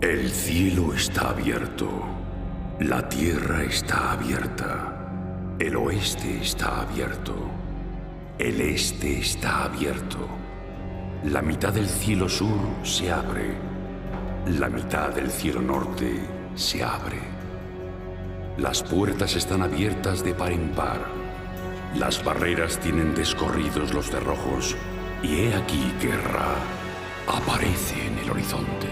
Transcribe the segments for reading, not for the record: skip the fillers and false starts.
El cielo está abierto, la tierra está abierta, el oeste está abierto, el este está abierto, la mitad del cielo sur se abre, la mitad del cielo norte se abre. Las puertas están abiertas de par en par, las barreras tienen descorridos los cerrojos, y he aquí que Ra aparece en el horizonte.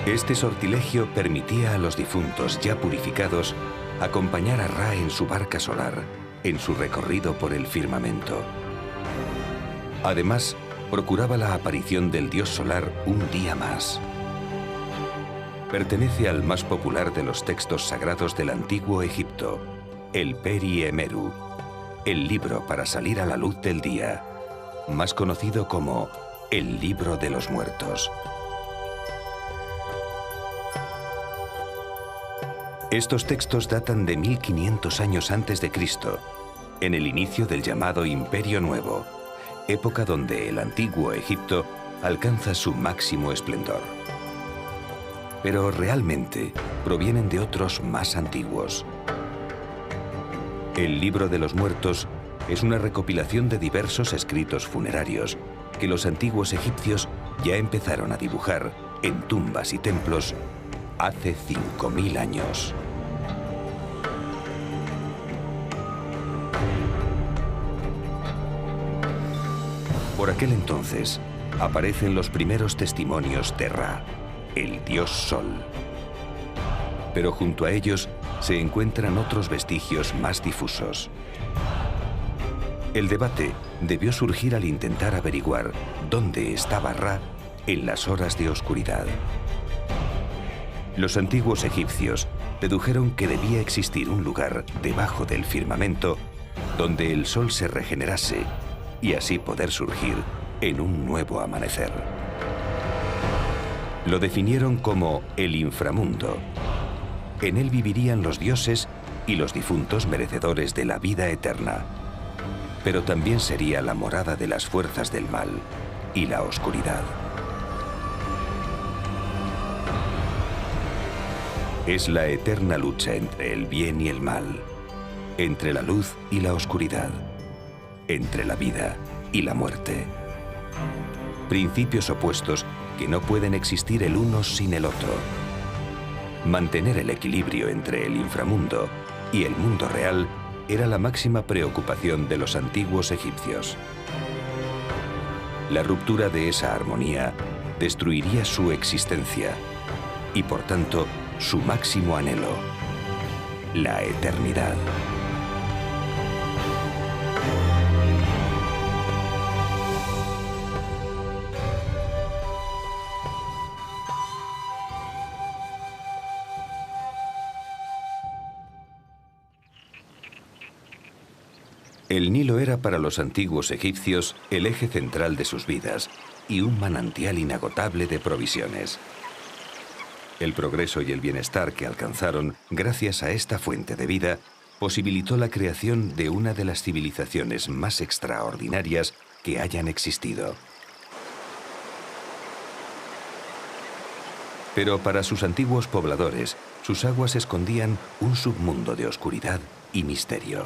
Este sortilegio permitía a los difuntos ya purificados acompañar a Ra en su barca solar, en su recorrido por el firmamento. Además, procuraba la aparición del dios solar un día más. Pertenece al más popular de los textos sagrados del antiguo Egipto, el Peri Emeru, el libro para salir a la luz del día, más conocido como el Libro de los Muertos. Estos textos datan de 1500 años antes de Cristo, en el inicio del llamado Imperio Nuevo, época donde el antiguo Egipto alcanza su máximo esplendor. Pero realmente provienen de otros más antiguos. El Libro de los Muertos es una recopilación de diversos escritos funerarios que los antiguos egipcios ya empezaron a dibujar en tumbas y templos hace 5000 años. Por aquel entonces aparecen los primeros testimonios de Ra, el dios Sol. Pero junto a ellos se encuentran otros vestigios más difusos. El debate debió surgir al intentar averiguar dónde estaba Ra en las horas de oscuridad. Los antiguos egipcios dedujeron que debía existir un lugar debajo del firmamento donde el sol se regenerase y así poder surgir en un nuevo amanecer. Lo definieron como el inframundo. En él vivirían los dioses y los difuntos merecedores de la vida eterna. Pero también sería la morada de las fuerzas del mal y la oscuridad. Es la eterna lucha entre el bien y el mal, entre la luz y la oscuridad, entre la vida y la muerte. Principios opuestos que no pueden existir el uno sin el otro. Mantener el equilibrio entre el inframundo y el mundo real era la máxima preocupación de los antiguos egipcios. La ruptura de esa armonía destruiría su existencia y, por tanto, su máximo anhelo, la eternidad. El Nilo era para los antiguos egipcios el eje central de sus vidas y un manantial inagotable de provisiones. El progreso y el bienestar que alcanzaron gracias a esta fuente de vida posibilitó la creación de una de las civilizaciones más extraordinarias que hayan existido. Pero para sus antiguos pobladores, sus aguas escondían un submundo de oscuridad y misterio.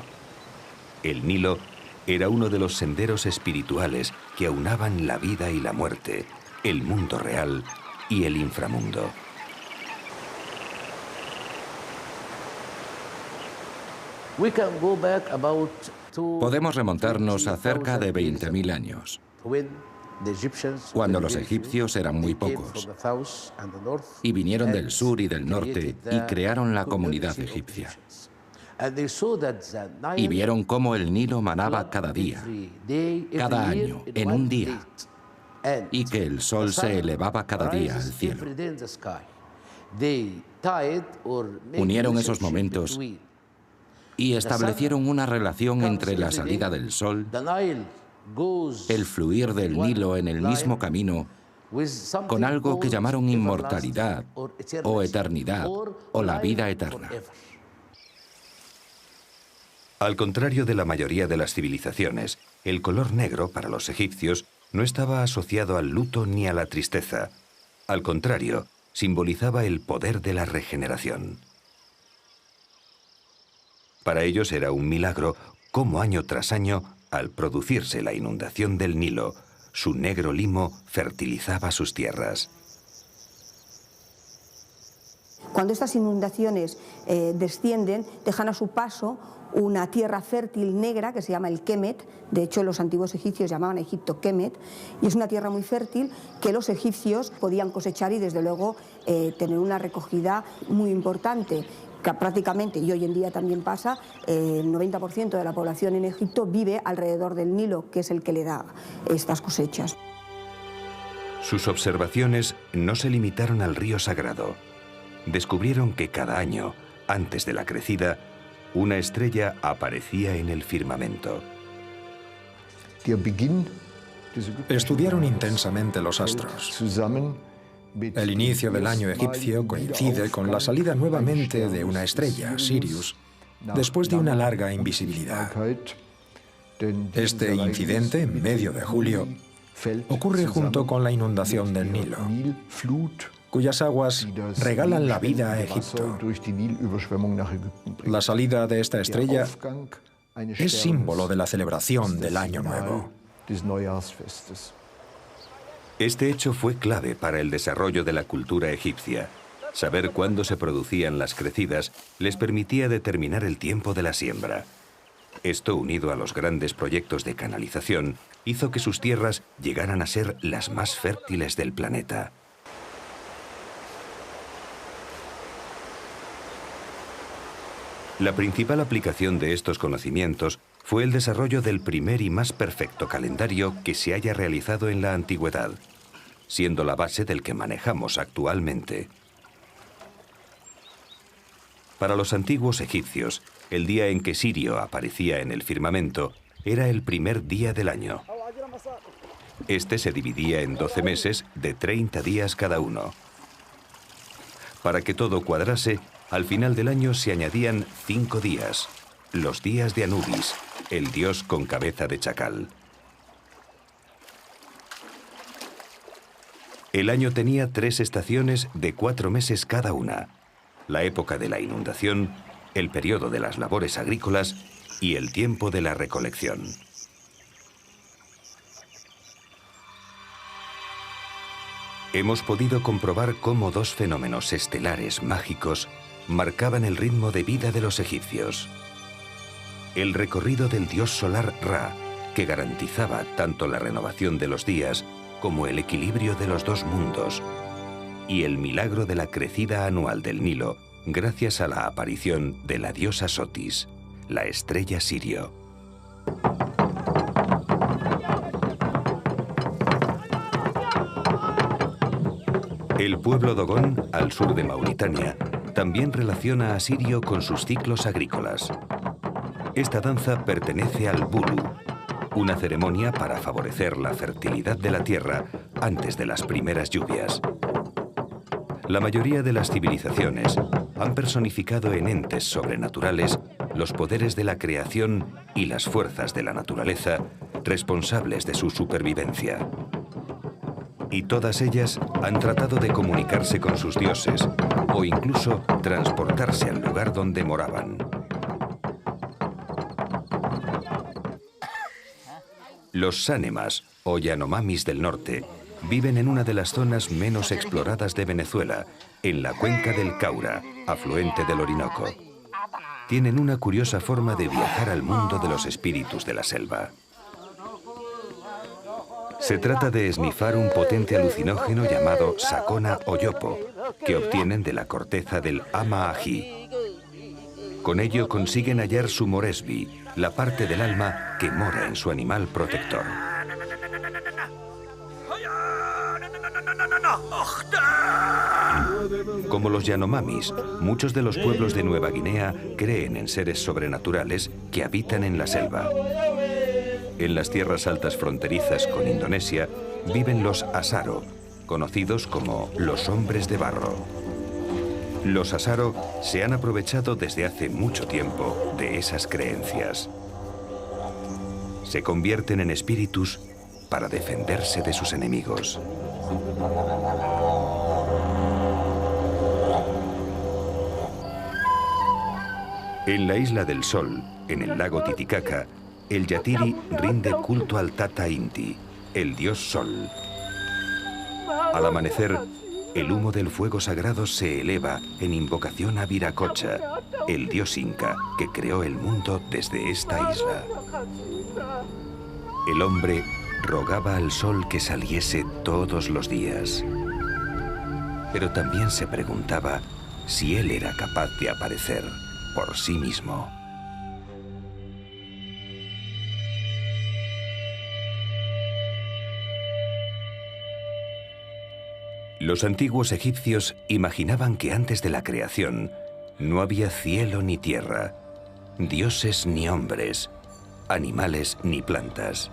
El Nilo era uno de los senderos espirituales que aunaban la vida y la muerte, el mundo real y el inframundo. Podemos remontarnos a cerca de 20.000 años, cuando los egipcios eran muy pocos y vinieron del sur y del norte y crearon la comunidad egipcia. Y vieron cómo el Nilo manaba cada día, cada año, en un día, y que el sol se elevaba cada día al cielo. Unieron esos momentos y establecieron una relación entre la salida del sol, el fluir del Nilo en el mismo camino, con algo que llamaron inmortalidad, o eternidad, o la vida eterna. Al contrario de la mayoría de las civilizaciones, el color negro para los egipcios no estaba asociado al luto ni a la tristeza. Al contrario, simbolizaba el poder de la regeneración. Para ellos era un milagro cómo año tras año, al producirse la inundación del Nilo, su negro limo fertilizaba sus tierras. Cuando estas inundaciones descienden, dejan a su paso una tierra fértil negra que se llama el Kemet. De hecho, los antiguos egipcios llamaban a Egipto Kemet, y es una tierra muy fértil que los egipcios podían cosechar y desde luego tener una recogida muy importante, que prácticamente, y hoy en día también pasa, el 90% de la población en Egipto vive alrededor del Nilo, que es el que le da estas cosechas. Sus observaciones no se limitaron al río sagrado. Descubrieron que cada año, antes de la crecida, una estrella aparecía en el firmamento. Estudiaron intensamente los astros. El inicio del año egipcio coincide con la salida nuevamente de una estrella, Sirius, después de una larga invisibilidad. Este incidente, en medio de julio, ocurre junto con la inundación del Nilo, cuyas aguas regalan la vida a Egipto. La salida de esta estrella es símbolo de la celebración del Año Nuevo. Este hecho fue clave para el desarrollo de la cultura egipcia. Saber cuándo se producían las crecidas les permitía determinar el tiempo de la siembra. Esto, unido a los grandes proyectos de canalización, hizo que sus tierras llegaran a ser las más fértiles del planeta. La principal aplicación de estos conocimientos fue el desarrollo del primer y más perfecto calendario que se haya realizado en la antigüedad, siendo la base del que manejamos actualmente. Para los antiguos egipcios, el día en que Sirio aparecía en el firmamento era el primer día del año. Este se dividía en 12 meses de 30 días cada uno. Para que todo cuadrase, al final del año se añadían 5 días, los días de Anubis, el dios con cabeza de chacal. El año tenía 3 estaciones de 4 meses cada una: la época de la inundación, el periodo de las labores agrícolas y el tiempo de la recolección. Hemos podido comprobar cómo 2 fenómenos estelares mágicos marcaban el ritmo de vida de los egipcios. El recorrido del dios solar Ra, que garantizaba tanto la renovación de los días como el equilibrio de los 2 mundos, y el milagro de la crecida anual del Nilo gracias a la aparición de la diosa Sotis, la estrella Sirio. El pueblo Dogón, al sur de Mauritania, también relaciona a Sirio con sus ciclos agrícolas. Esta danza pertenece al Bulu, una ceremonia para favorecer la fertilidad de la tierra antes de las primeras lluvias. La mayoría de las civilizaciones han personificado en entes sobrenaturales los poderes de la creación y las fuerzas de la naturaleza responsables de su supervivencia. Y todas ellas han tratado de comunicarse con sus dioses o incluso transportarse al lugar donde moraban. Los sánemas o yanomamis del norte viven en una de las zonas menos exploradas de Venezuela, en la cuenca del Caura, afluente del Orinoco. Tienen una curiosa forma de viajar al mundo de los espíritus de la selva. Se trata de esnifar un potente alucinógeno llamado sacona o yopo, que obtienen de la corteza del ama ají. Con ello consiguen hallar su moresbi, la parte del alma que mora en su animal protector. Como los Yanomamis, muchos de los pueblos de Nueva Guinea creen en seres sobrenaturales que habitan en la selva. En las tierras altas fronterizas con Indonesia viven los Asaro, conocidos como los hombres de barro. Los Asaro se han aprovechado desde hace mucho tiempo de esas creencias. Se convierten en espíritus para defenderse de sus enemigos. En la Isla del Sol, en el lago Titicaca, el Yatiri rinde culto al Tata Inti, el dios Sol. Al amanecer, el humo del fuego sagrado se eleva en invocación a Viracocha, el dios inca que creó el mundo desde esta isla. El hombre rogaba al sol que saliese todos los días, pero también se preguntaba si él era capaz de aparecer por sí mismo. Los antiguos egipcios imaginaban que antes de la creación no había cielo ni tierra, dioses ni hombres, animales ni plantas.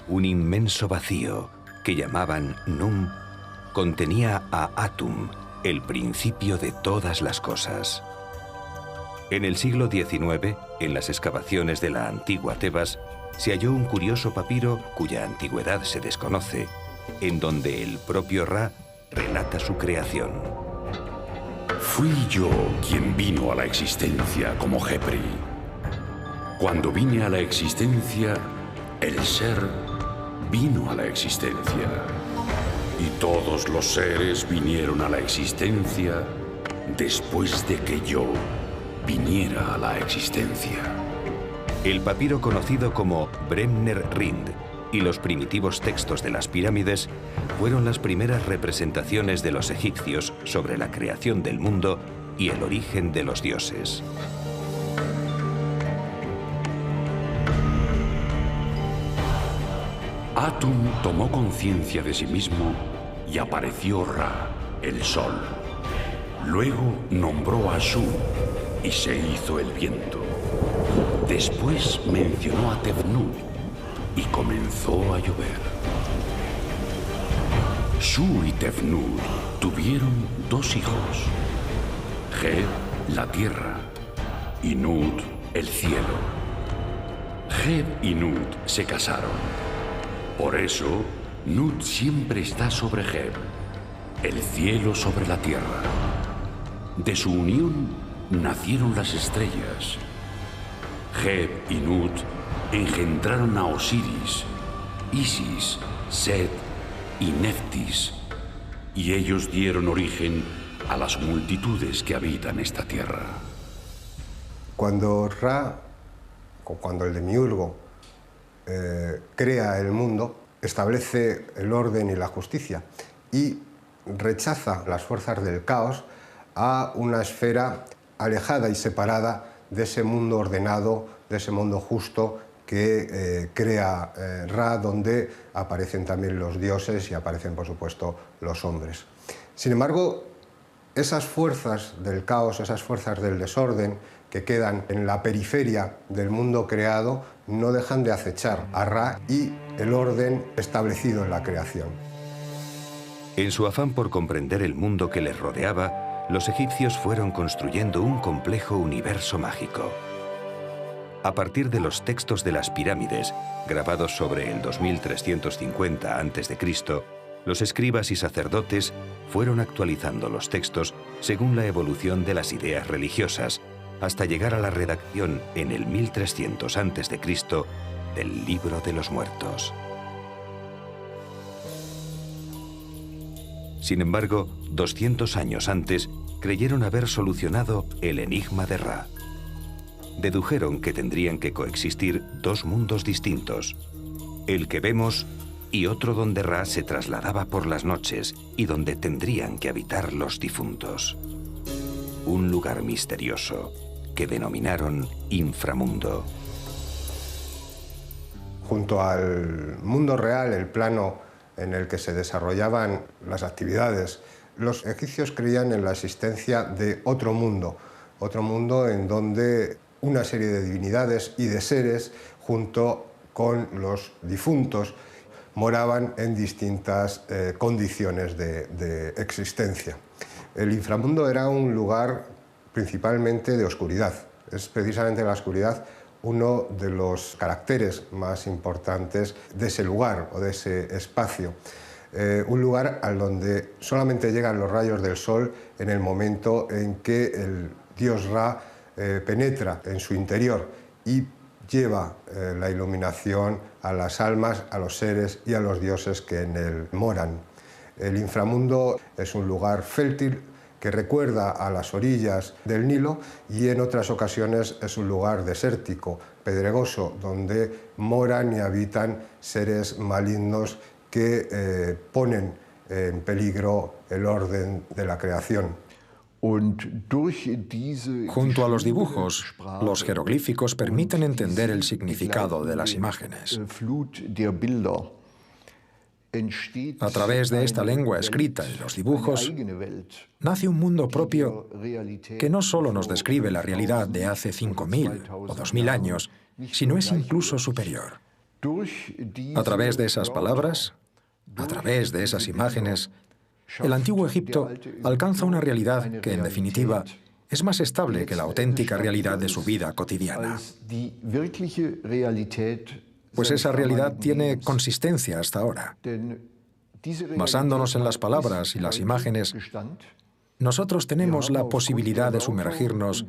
Un inmenso vacío, que llamaban Num, contenía a Atum, el principio de todas las cosas. En el siglo XIX, en las excavaciones de la antigua Tebas, se halló un curioso papiro cuya antigüedad se desconoce, en donde el propio Ra relata su creación. Fui yo quien vino a la existencia como Khepri. Cuando vine a la existencia, el ser vino a la existencia. Y todos los seres vinieron a la existencia después de que yo viniera a la existencia. El papiro conocido como Bremner Rind y los primitivos textos de las pirámides fueron las primeras representaciones de los egipcios sobre la creación del mundo y el origen de los dioses. Atum tomó conciencia de sí mismo y apareció Ra, el sol. Luego nombró a Shu y se hizo el viento. Después mencionó a Tefnut y comenzó a llover. Shu y Tefnut tuvieron dos hijos, Geb, la tierra, y Nut, el cielo. Geb y Nut se casaron. Por eso, Nut siempre está sobre Geb, el cielo sobre la tierra. De su unión nacieron las estrellas. Geb y Nut engendraron a Osiris, Isis, Set y Neftis, y ellos dieron origen a las multitudes que habitan esta tierra. Cuando Ra, o cuando el demiurgo, crea el mundo, establece el orden y la justicia y rechaza las fuerzas del caos a una esfera alejada y separada de ese mundo ordenado, de ese mundo justo que crea Ra, donde aparecen también los dioses y aparecen, por supuesto, los hombres. Sin embargo, esas fuerzas del caos, esas fuerzas del desorden que quedan en la periferia del mundo creado, no dejan de acechar a Ra y el orden establecido en la creación. En su afán por comprender el mundo que les rodeaba, los egipcios fueron construyendo un complejo universo mágico. A partir de los textos de las pirámides, grabados sobre el 2350 a.C., los escribas y sacerdotes fueron actualizando los textos según la evolución de las ideas religiosas, hasta llegar a la redacción en el 1300 a.C. del Libro de los Muertos. Sin embargo, 200 años antes, creyeron haber solucionado el enigma de Ra. Dedujeron que tendrían que coexistir dos mundos distintos, el que vemos y otro donde Ra se trasladaba por las noches y donde tendrían que habitar los difuntos. Un lugar misterioso que denominaron inframundo. Junto al mundo real, el plano en el que se desarrollaban las actividades, los egipcios creían en la existencia de otro mundo en donde una serie de divinidades y de seres, junto con los difuntos, moraban en distintas condiciones de existencia. El inframundo era un lugar principalmente de oscuridad. Es precisamente la oscuridad uno de los caracteres más importantes de ese lugar o de ese espacio. Un lugar al donde solamente llegan los rayos del sol en el momento en que el dios Ra penetra en su interior y lleva la iluminación a las almas, a los seres y a los dioses que en él moran. El inframundo es un lugar fértil que recuerda a las orillas del Nilo y en otras ocasiones es un lugar desértico, pedregoso, donde moran y habitan seres malignos que ponen en peligro el orden de la creación. Junto a los dibujos, los jeroglíficos permiten entender el significado de las imágenes. A través de esta lengua escrita y los dibujos, nace un mundo propio que no solo nos describe la realidad de hace 5.000 o 2.000 años, sino es incluso superior. A través de esas palabras, a través de esas imágenes, el antiguo Egipto alcanza una realidad que, en definitiva, es más estable que la auténtica realidad de su vida cotidiana. Pues esa realidad tiene consistencia hasta ahora. Basándonos en las palabras y las imágenes, nosotros tenemos la posibilidad de sumergirnos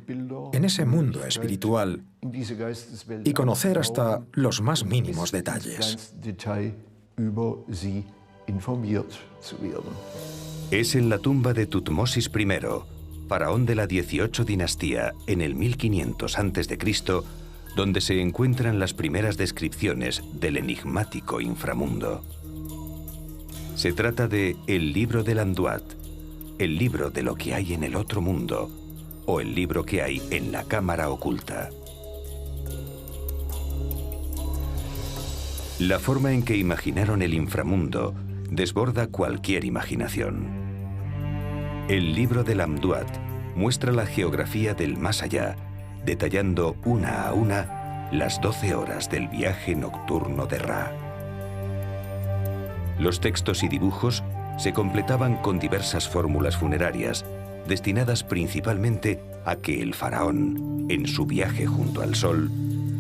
en ese mundo espiritual y conocer hasta los más mínimos detalles. Es en la tumba de Tutmosis I, faraón de la 18 dinastía, en el 1500 a.C., donde se encuentran las primeras descripciones del enigmático inframundo. Se trata de el libro del Anduat, el libro de lo que hay en el otro mundo, o el libro que hay en la cámara oculta. La forma en que imaginaron el inframundo desborda cualquier imaginación. El libro del Anduat muestra la geografía del más allá, detallando una a una las 12 horas del viaje nocturno de Ra. Los textos y dibujos se completaban con diversas fórmulas funerarias, destinadas principalmente a que el faraón, en su viaje junto al sol,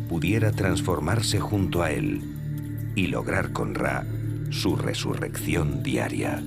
pudiera transformarse junto a él y lograr con Ra su resurrección diaria.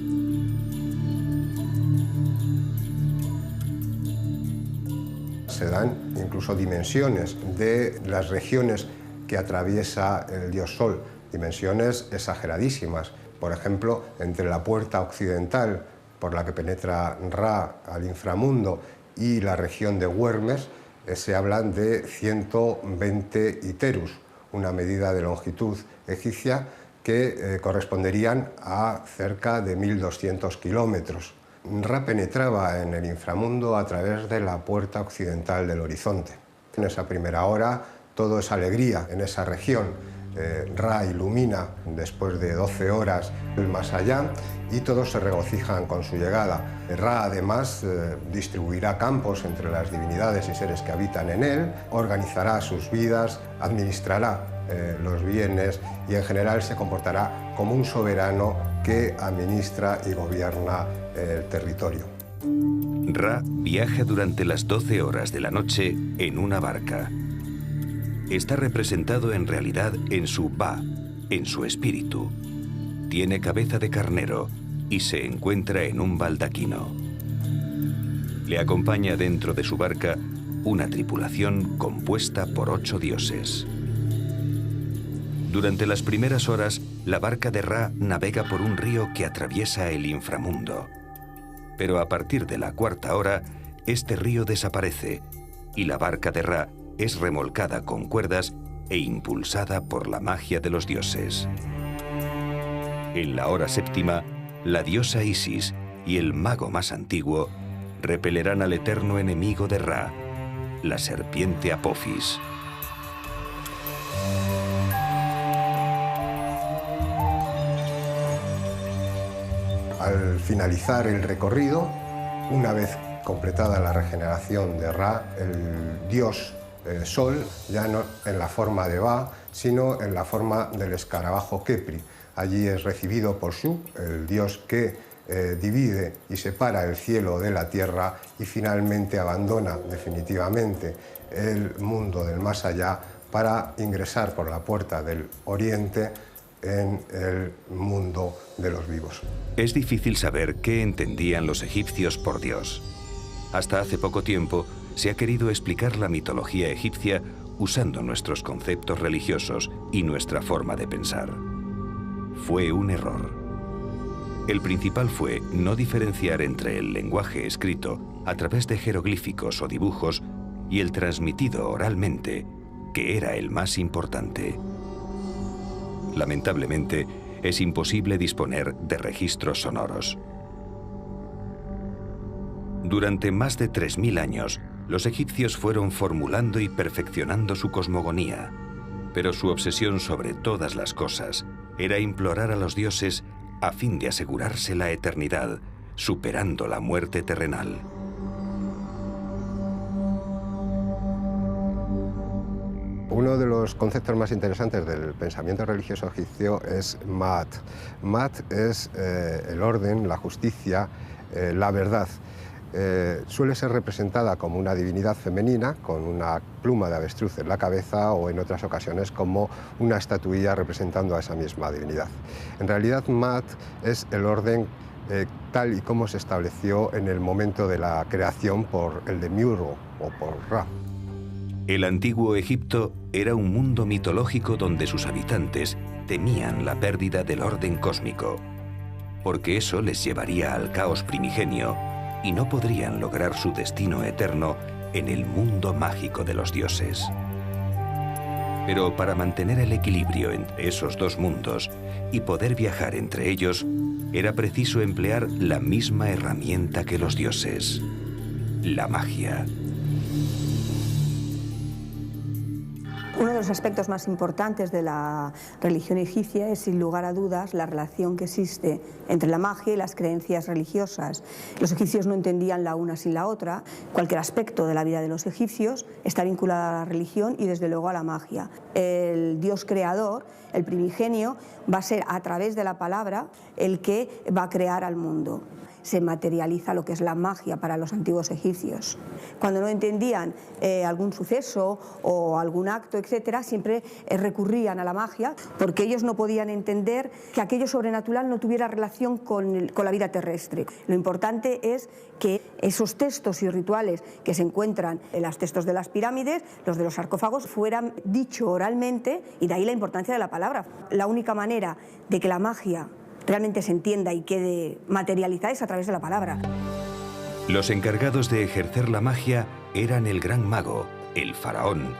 Se dan incluso dimensiones de las regiones que atraviesa el dios Sol, dimensiones exageradísimas. Por ejemplo, entre la puerta occidental por la que penetra Ra al inframundo y la región de Güermes, se hablan de 120 iterus, una medida de longitud egipcia que corresponderían a cerca de 1.200 kilómetros. Ra penetraba en el inframundo a través de la puerta occidental del horizonte. En esa primera hora todo es alegría en esa región. Ra ilumina después de 12 horas el más allá y todos se regocijan con su llegada. Ra además distribuirá campos entre las divinidades y seres que habitan en él, organizará sus vidas, administrará los bienes y en general se comportará como un soberano que administra y gobierna el territorio. Ra viaja durante las 12 horas de la noche en una barca. Está representado en realidad en su Ba, en su espíritu. Tiene cabeza de carnero y se encuentra en un baldaquino. Le acompaña dentro de su barca una tripulación compuesta por 8 dioses. Durante las primeras horas, la barca de Ra navega por un río que atraviesa el inframundo. Pero a partir de la 4ª hora, este río desaparece y la barca de Ra es remolcada con cuerdas e impulsada por la magia de los dioses. En la hora 7ª, la diosa Isis y el mago más antiguo repelerán al eterno enemigo de Ra, la serpiente Apophis. Al finalizar el recorrido, una vez completada la regeneración de Ra, el dios Sol, ya no en la forma de Ba, sino en la forma del escarabajo Kepri. Allí es recibido por Shu, el dios que divide y separa el cielo de la tierra y finalmente abandona definitivamente el mundo del más allá para ingresar por la puerta del oriente en el mundo de los vivos. Es difícil saber qué entendían los egipcios por Dios. Hasta hace poco tiempo se ha querido explicar la mitología egipcia usando nuestros conceptos religiosos y nuestra forma de pensar. Fue un error. El principal fue no diferenciar entre el lenguaje escrito a través de jeroglíficos o dibujos y el transmitido oralmente, que era el más importante. Lamentablemente, es imposible disponer de registros sonoros. Durante más de 3000 años, los egipcios fueron formulando y perfeccionando su cosmogonía, pero su obsesión sobre todas las cosas era implorar a los dioses a fin de asegurarse la eternidad, superando la muerte terrenal. Uno de los conceptos más interesantes del pensamiento religioso egipcio es Maat. Maat es el orden, la justicia, la verdad. Suele ser representada como una divinidad femenina con una pluma de avestruz en la cabeza o en otras ocasiones como una estatuilla representando a esa misma divinidad. En realidad Maat es el orden tal y como se estableció en el momento de la creación por el Demiurgo o por Ra. El antiguo Egipto era un mundo mitológico donde sus habitantes temían la pérdida del orden cósmico, porque eso les llevaría al caos primigenio y no podrían lograr su destino eterno en el mundo mágico de los dioses. Pero para mantener el equilibrio entre esos dos mundos y poder viajar entre ellos, era preciso emplear la misma herramienta que los dioses: la magia. Uno de los aspectos más importantes de la religión egipcia es, sin lugar a dudas, la relación que existe entre la magia y las creencias religiosas. Los egipcios no entendían la una sin la otra. Cualquier aspecto de la vida de los egipcios está vinculado a la religión y, desde luego, a la magia. El Dios creador, el primigenio, va a ser, a través de la palabra, el que va a crear al mundo. Se materializa lo que es la magia para los antiguos egipcios. Cuando no entendían algún suceso o algún acto, etcétera, siempre recurrían a la magia, porque ellos no podían entender que aquello sobrenatural no tuviera relación con la vida terrestre. Lo importante es que esos textos y rituales que se encuentran en los textos de las pirámides, los de los sarcófagos, fueran dichos oralmente, y de ahí la importancia de la palabra. La única manera de que la magia realmente se entienda y quede materializada es a través de la palabra. Los encargados de ejercer la magia eran el gran mago, el faraón,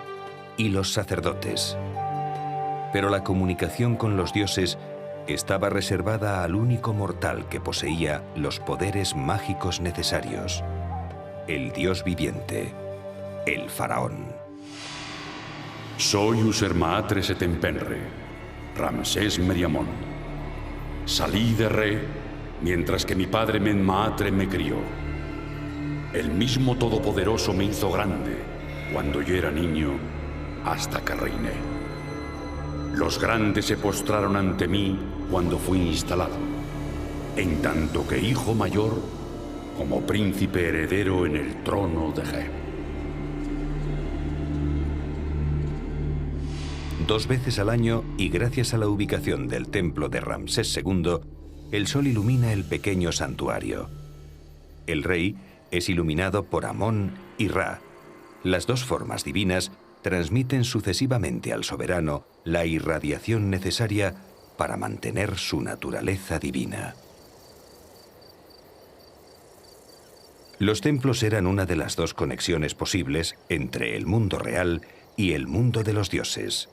y los sacerdotes. Pero la comunicación con los dioses estaba reservada al único mortal que poseía los poderes mágicos necesarios: el dios viviente, el faraón. Soy Usermaatre Setempenre, Ramsés Meriamón. Salí de Re mientras que mi padre Menmaatre me crió. El mismo Todopoderoso me hizo grande cuando yo era niño, hasta que reiné. Los grandes se postraron ante mí cuando fui instalado, en tanto que hijo mayor, como príncipe heredero en el trono de Geb. 2 veces al año, y gracias a la ubicación del templo de Ramsés II, el sol ilumina el pequeño santuario. El rey es iluminado por Amón y Ra. Las dos formas divinas transmiten sucesivamente al soberano la irradiación necesaria para mantener su naturaleza divina. Los templos eran una de las dos conexiones posibles entre el mundo real y el mundo de los dioses.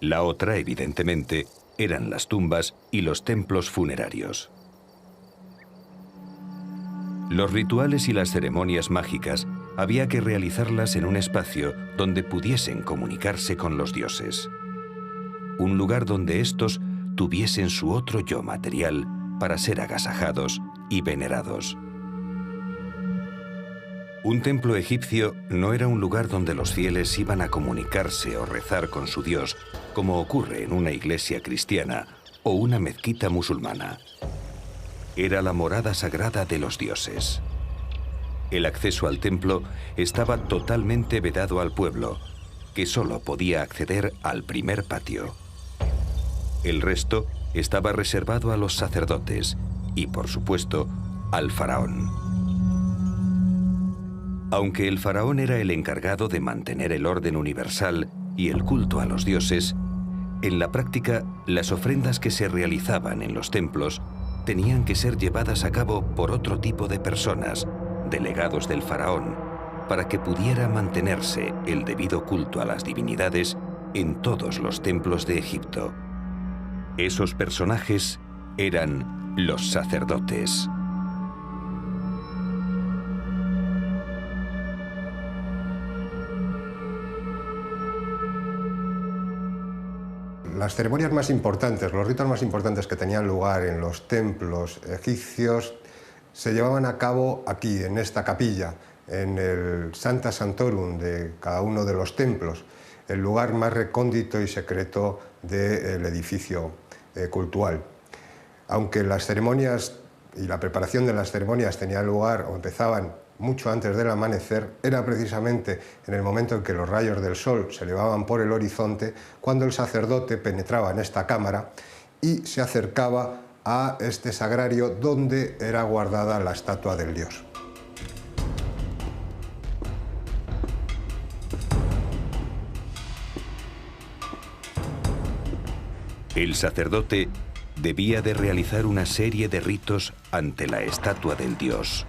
La otra, evidentemente, eran las tumbas y los templos funerarios. Los rituales y las ceremonias mágicas había que realizarlas en un espacio donde pudiesen comunicarse con los dioses. Un lugar donde éstos tuviesen su otro yo material para ser agasajados y venerados. Un templo egipcio no era un lugar donde los fieles iban a comunicarse o rezar con su Dios, como ocurre en una iglesia cristiana o una mezquita musulmana. Era la morada sagrada de los dioses. El acceso al templo estaba totalmente vedado al pueblo, que solo podía acceder al primer patio. El resto estaba reservado a los sacerdotes y, por supuesto, al faraón. Aunque el faraón era el encargado de mantener el orden universal y el culto a los dioses, en la práctica, las ofrendas que se realizaban en los templos tenían que ser llevadas a cabo por otro tipo de personas, delegados del faraón, para que pudiera mantenerse el debido culto a las divinidades en todos los templos de Egipto. Esos personajes eran los sacerdotes. Las ceremonias más importantes, los ritos más importantes que tenían lugar en los templos egipcios se llevaban a cabo aquí, en esta capilla, en el Sancta Sanctorum de cada uno de los templos, el lugar más recóndito y secreto del edificio cultual. Aunque las ceremonias y la preparación de las ceremonias tenían lugar o empezaban mucho antes del amanecer, era precisamente en el momento en que los rayos del sol se elevaban por el horizonte cuando el sacerdote penetraba en esta cámara y se acercaba a este sagrario donde era guardada la estatua del dios. El sacerdote debía de realizar una serie de ritos ante la estatua del dios,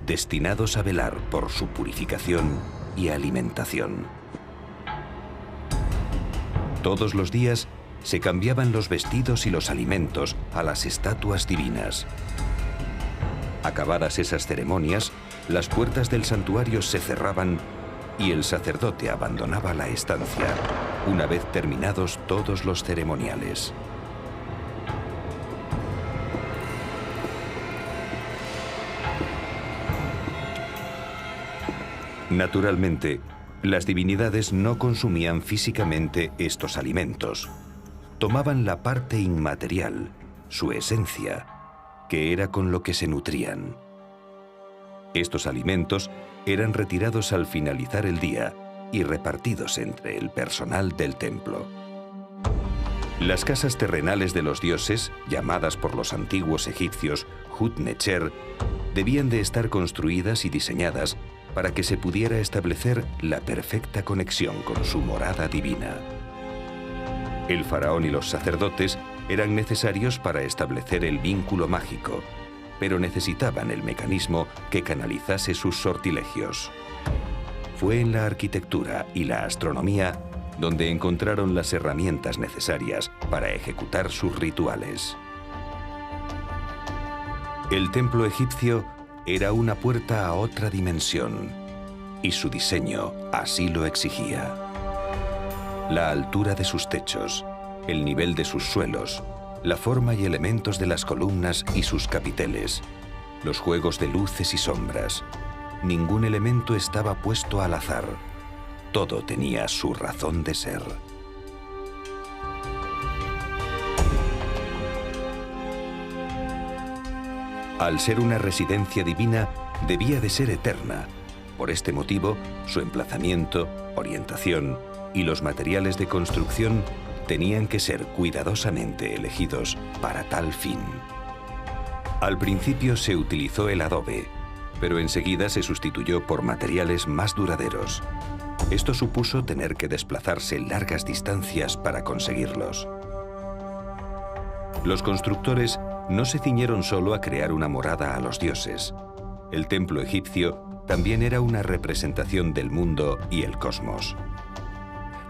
destinados a velar por su purificación y alimentación. Todos los días se cambiaban los vestidos y los alimentos a las estatuas divinas. Acabadas esas ceremonias, las puertas del santuario se cerraban y el sacerdote abandonaba la estancia, una vez terminados todos los ceremoniales. Naturalmente, las divinidades no consumían físicamente estos alimentos. Tomaban la parte inmaterial, su esencia, que era con lo que se nutrían. Estos alimentos eran retirados al finalizar el día y repartidos entre el personal del templo. Las casas terrenales de los dioses, llamadas por los antiguos egipcios Hut-Necher, debían de estar construidas y diseñadas para que se pudiera establecer la perfecta conexión con su morada divina. El faraón y los sacerdotes eran necesarios para establecer el vínculo mágico, pero necesitaban el mecanismo que canalizase sus sortilegios. Fue en la arquitectura y la astronomía donde encontraron las herramientas necesarias para ejecutar sus rituales. El templo egipcio era una puerta a otra dimensión, y su diseño así lo exigía. La altura de sus techos, el nivel de sus suelos, la forma y elementos de las columnas y sus capiteles, los juegos de luces y sombras. Ningún elemento estaba puesto al azar. Todo tenía su razón de ser. Al ser una residencia divina, debía de ser eterna. Por este motivo, su emplazamiento, orientación y los materiales de construcción tenían que ser cuidadosamente elegidos para tal fin. Al principio se utilizó el adobe, pero enseguida se sustituyó por materiales más duraderos. Esto supuso tener que desplazarse largas distancias para conseguirlos. Los constructores no se ciñeron solo a crear una morada a los dioses. El templo egipcio también era una representación del mundo y el cosmos.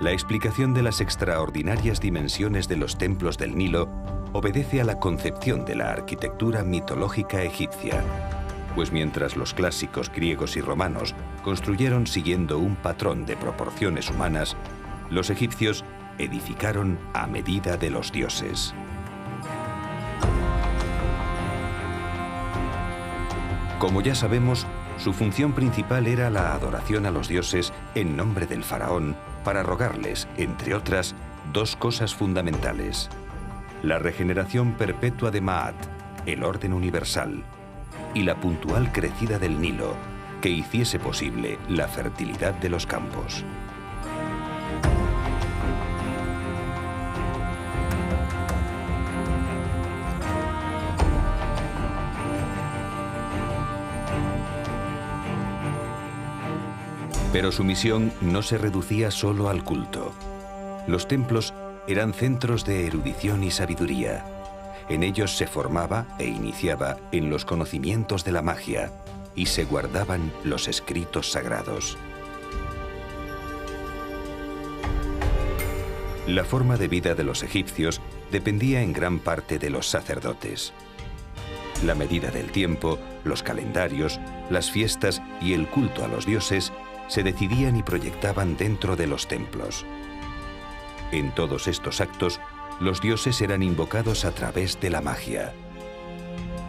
La explicación de las extraordinarias dimensiones de los templos del Nilo obedece a la concepción de la arquitectura mitológica egipcia, pues mientras los clásicos griegos y romanos construyeron siguiendo un patrón de proporciones humanas, los egipcios edificaron a medida de los dioses. Como ya sabemos, su función principal era la adoración a los dioses en nombre del faraón para rogarles, entre otras, dos cosas fundamentales: la regeneración perpetua de Maat, el orden universal, y la puntual crecida del Nilo, que hiciese posible la fertilidad de los campos. Pero su misión no se reducía solo al culto. Los templos eran centros de erudición y sabiduría. En ellos se formaba e iniciaba en los conocimientos de la magia y se guardaban los escritos sagrados. La forma de vida de los egipcios dependía en gran parte de los sacerdotes. La medida del tiempo, los calendarios, las fiestas y el culto a los dioses se decidían y proyectaban dentro de los templos. En todos estos actos, los dioses eran invocados a través de la magia.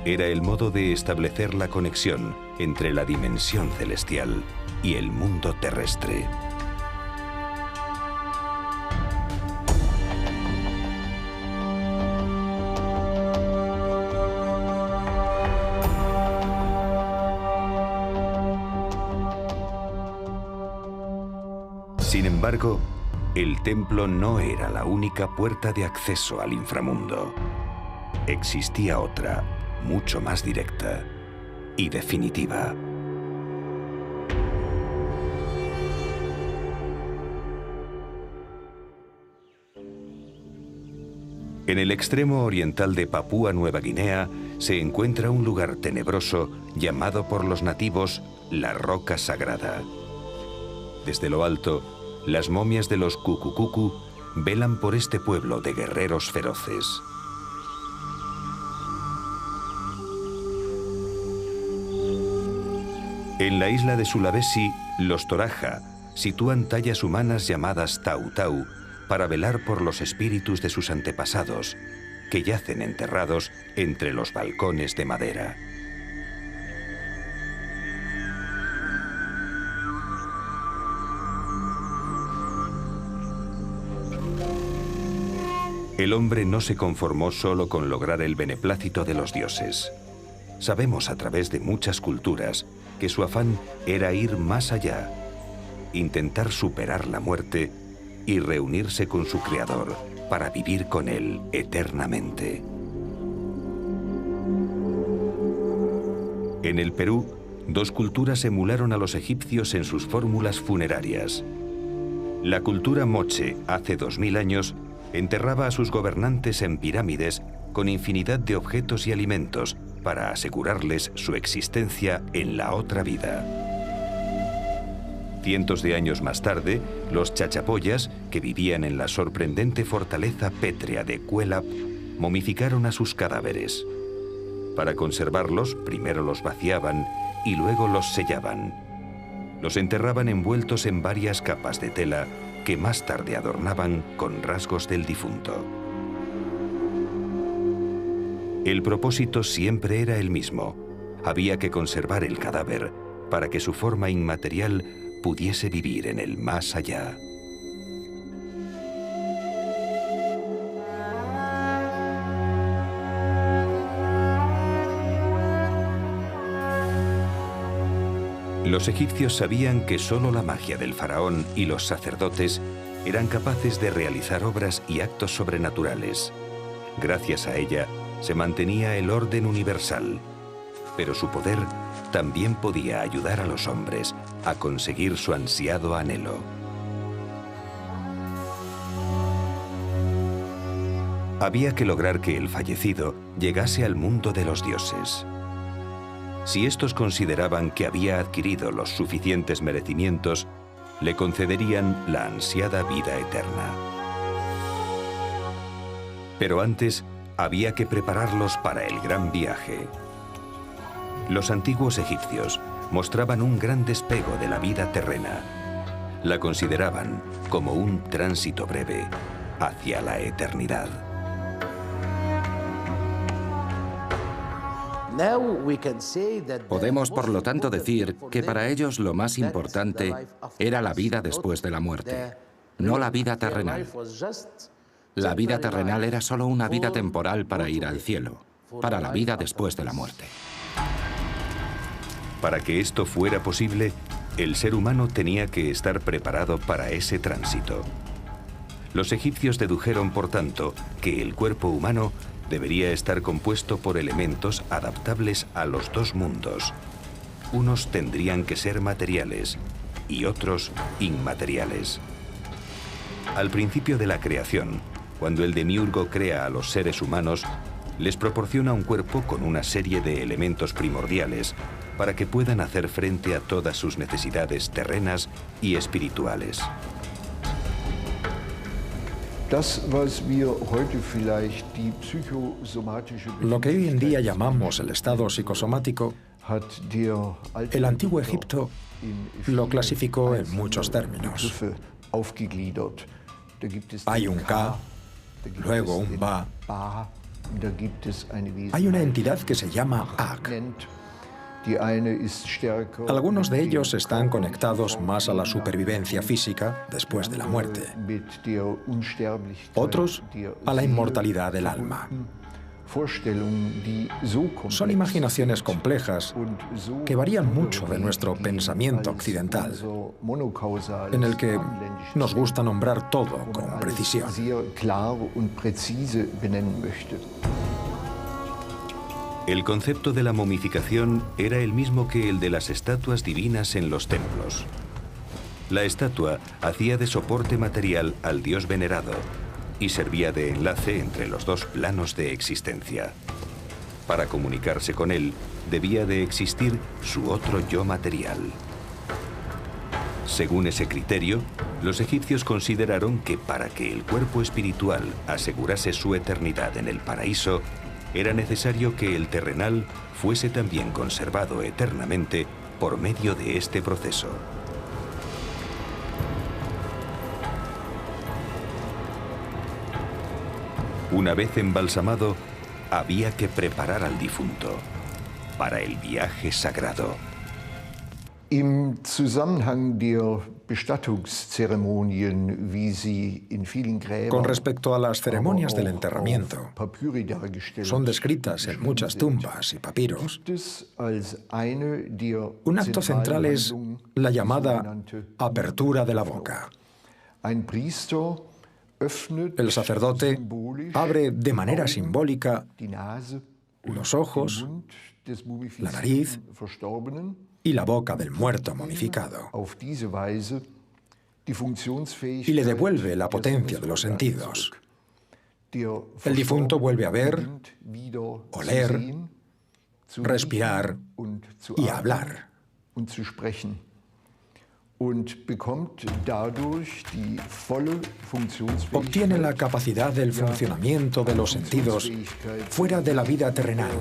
Era el modo de establecer la conexión entre la dimensión celestial y el mundo terrestre. Sin embargo, el templo no era la única puerta de acceso al inframundo. Existía otra, mucho más directa y definitiva. En el extremo oriental de Papúa Nueva Guinea se encuentra un lugar tenebroso llamado por los nativos la Roca Sagrada. Desde lo alto, las momias de los Kukukuku velan por este pueblo de guerreros feroces. En la isla de Sulawesi, los Toraja sitúan tallas humanas llamadas Tau Tau para velar por los espíritus de sus antepasados, que yacen enterrados entre los balcones de madera. El hombre no se conformó solo con lograr el beneplácito de los dioses. Sabemos a través de muchas culturas que su afán era ir más allá, intentar superar la muerte y reunirse con su creador para vivir con él eternamente. En el Perú, dos culturas emularon a los egipcios en sus fórmulas funerarias. La cultura Moche, hace 2000 años, enterraba a sus gobernantes en pirámides con infinidad de objetos y alimentos para asegurarles su existencia en la otra vida. Cientos de años más tarde, los chachapoyas, que vivían en la sorprendente fortaleza pétrea de Cuelap, momificaron a sus cadáveres. Para conservarlos, primero los vaciaban y luego los sellaban. Los enterraban envueltos en varias capas de tela que más tarde adornaban con rasgos del difunto. El propósito siempre era el mismo. Había que conservar el cadáver para que su forma inmaterial pudiese vivir en el más allá. Los egipcios sabían que solo la magia del faraón y los sacerdotes eran capaces de realizar obras y actos sobrenaturales. Gracias a ella se mantenía el orden universal, pero su poder también podía ayudar a los hombres a conseguir su ansiado anhelo. Había que lograr que el fallecido llegase al mundo de los dioses. Si estos consideraban que había adquirido los suficientes merecimientos, le concederían la ansiada vida eterna. Pero antes había que prepararlos para el gran viaje. Los antiguos egipcios mostraban un gran despego de la vida terrena. La consideraban como un tránsito breve hacia la eternidad. Podemos, por lo tanto, decir que para ellos lo más importante era la vida después de la muerte, no la vida terrenal. La vida terrenal era solo una vida temporal para ir al cielo, para la vida después de la muerte. Para que esto fuera posible, el ser humano tenía que estar preparado para ese tránsito. Los egipcios dedujeron, por tanto, que el cuerpo humano debería estar compuesto por elementos adaptables a los dos mundos. Unos tendrían que ser materiales y otros inmateriales. Al principio de la creación, cuando el demiurgo crea a los seres humanos, les proporciona un cuerpo con una serie de elementos primordiales para que puedan hacer frente a todas sus necesidades terrenas y espirituales. Lo que hoy en día llamamos el estado psicosomático, el antiguo Egipto lo clasificó en muchos términos. Hay un Ka, luego un Ba. Hay una entidad que se llama Ak. Algunos de ellos están conectados más a la supervivencia física después de la muerte. Otros a la inmortalidad del alma. Son imaginaciones complejas que varían mucho de nuestro pensamiento occidental, en el que nos gusta nombrar todo con precisión. El concepto de la momificación era el mismo que el de las estatuas divinas en los templos. La estatua hacía de soporte material al dios venerado y servía de enlace entre los dos planos de existencia. Para comunicarse con él, debía de existir su otro yo material. Según ese criterio, los egipcios consideraron que para que el cuerpo espiritual asegurase su eternidad en el paraíso, era necesario que el terrenal fuese también conservado eternamente por medio de este proceso. Una vez embalsamado, había que preparar al difunto para el viaje sagrado. Im Zusammenhang der Bestattungszeremonien, wie sie in vielen Gräbern, con respecto a las ceremonias del enterramiento, son descritas en muchas tumbas y papiros. Un acto central es la llamada apertura de la boca. El sacerdote abre de manera simbólica los ojos, la nariz y la boca del muerto momificado, y le devuelve la potencia de los sentidos. El difunto vuelve a ver, oler, respirar y hablar. Obtiene la capacidad del funcionamiento de los sentidos fuera de la vida terrenal,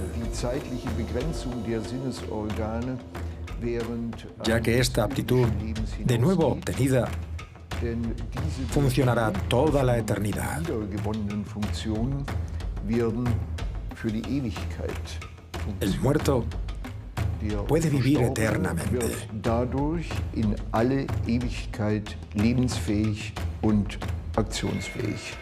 ya que esta aptitud, de nuevo obtenida, funcionará toda la eternidad. El muerto puede vivir eternamente. Dadurch in alle Ewigkeit lebensfähig und aktionsfähig.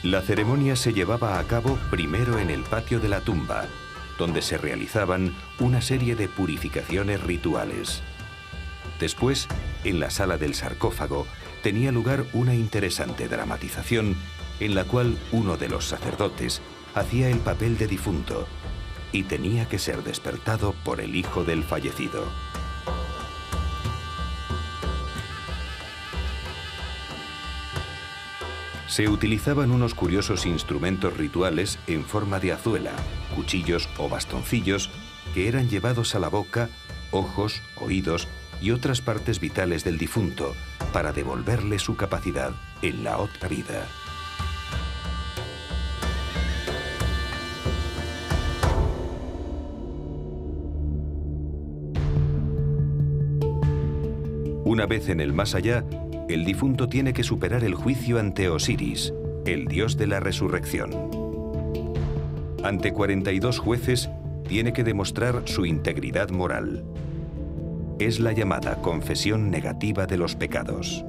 La ceremonia se llevaba a cabo primero en el patio de la tumba, donde se realizaban una serie de purificaciones rituales. Después, en la sala del sarcófago, tenía lugar una interesante dramatización en la cual uno de los sacerdotes hacía el papel de difunto y tenía que ser despertado por el hijo del fallecido. Se utilizaban unos curiosos instrumentos rituales en forma de azuela, cuchillos o bastoncillos que eran llevados a la boca, ojos, oídos y otras partes vitales del difunto para devolverle su capacidad en la otra vida. Una vez en el más allá, el difunto tiene que superar el juicio ante Osiris, el dios de la resurrección. Ante 42 jueces, tiene que demostrar su integridad moral. Es la llamada confesión negativa de los pecados.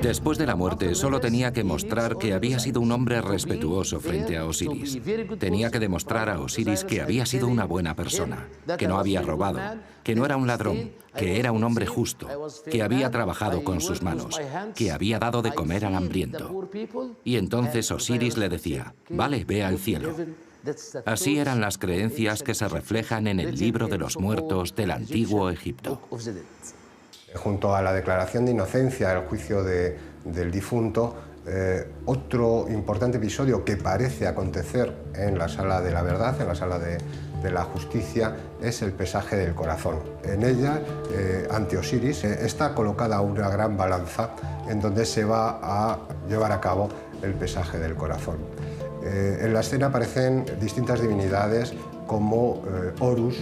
Después de la muerte, solo tenía que mostrar que había sido un hombre respetuoso frente a Osiris. Tenía que demostrar a Osiris que había sido una buena persona, que no había robado, que no era un ladrón, que era un hombre justo, que había trabajado con sus manos, que había dado de comer al hambriento. Y entonces Osiris le decía, vale, ve al cielo. Así eran las creencias que se reflejan en el libro de los muertos del antiguo Egipto. Junto a la declaración de inocencia, el juicio del difunto, otro importante episodio que parece acontecer en la sala de la verdad, en la sala de la justicia, es el pesaje del corazón. En ella, ante Osiris, está colocada una gran balanza en donde se va a llevar a cabo el pesaje del corazón. En la escena aparecen distintas divinidades como Horus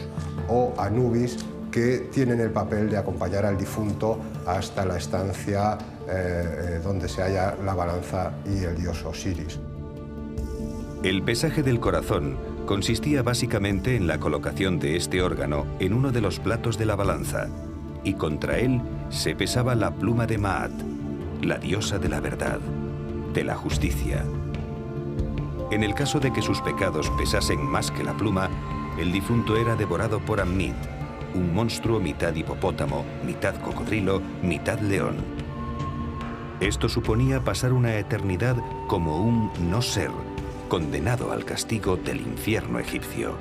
o Anubis, que tienen el papel de acompañar al difunto hasta la estancia donde se halla la balanza y el dios Osiris. El pesaje del corazón consistía básicamente en la colocación de este órgano en uno de los platos de la balanza, y contra él se pesaba la pluma de Maat, la diosa de la verdad, de la justicia. En el caso de que sus pecados pesasen más que la pluma, el difunto era devorado por Amnit, un monstruo mitad hipopótamo, mitad cocodrilo, mitad león. Esto suponía pasar una eternidad como un no ser, condenado al castigo del infierno egipcio.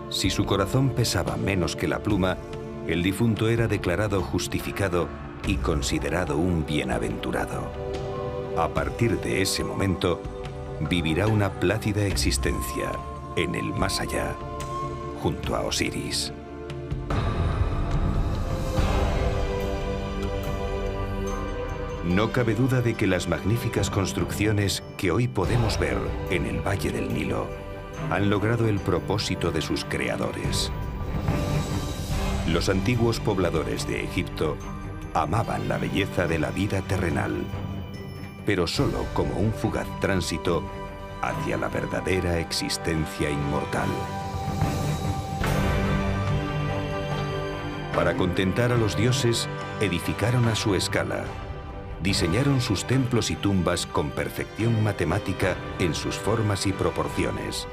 Si su corazón pesaba menos que la pluma, el difunto era declarado justificado y considerado un bienaventurado. A partir de ese momento, vivirá una plácida existencia en el más allá, junto a Osiris. No cabe duda de que las magníficas construcciones que hoy podemos ver en el Valle del Nilo han logrado el propósito de sus creadores. Los antiguos pobladores de Egipto amaban la belleza de la vida terrenal, pero solo como un fugaz tránsito hacia la verdadera existencia inmortal. Para contentar a los dioses, edificaron a su escala. Diseñaron sus templos y tumbas con perfección matemática en sus formas y proporciones.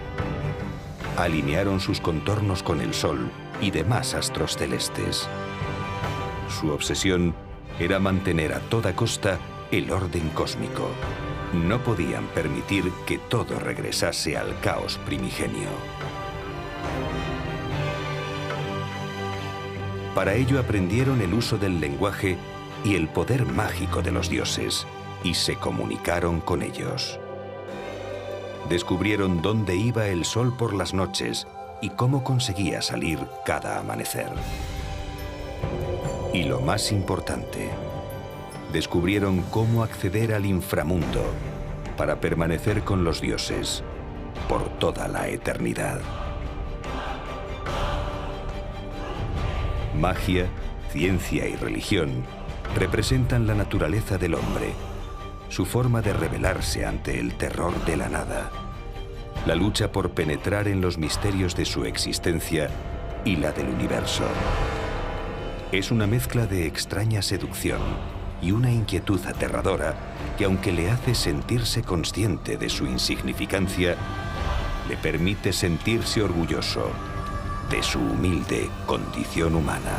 Alinearon sus contornos con el Sol y demás astros celestes. Su obsesión era mantener a toda costa el orden cósmico. No podían permitir que todo regresase al caos primigenio. Para ello aprendieron el uso del lenguaje y el poder mágico de los dioses, y se comunicaron con ellos. Descubrieron dónde iba el sol por las noches y cómo conseguía salir cada amanecer. Y lo más importante, descubrieron cómo acceder al inframundo para permanecer con los dioses por toda la eternidad. Magia, ciencia y religión representan la naturaleza del hombre, su forma de rebelarse ante el terror de la nada, la lucha por penetrar en los misterios de su existencia y la del universo. Es una mezcla de extraña seducción y una inquietud aterradora que, aunque le hace sentirse consciente de su insignificancia, le permite sentirse orgulloso de su humilde condición humana.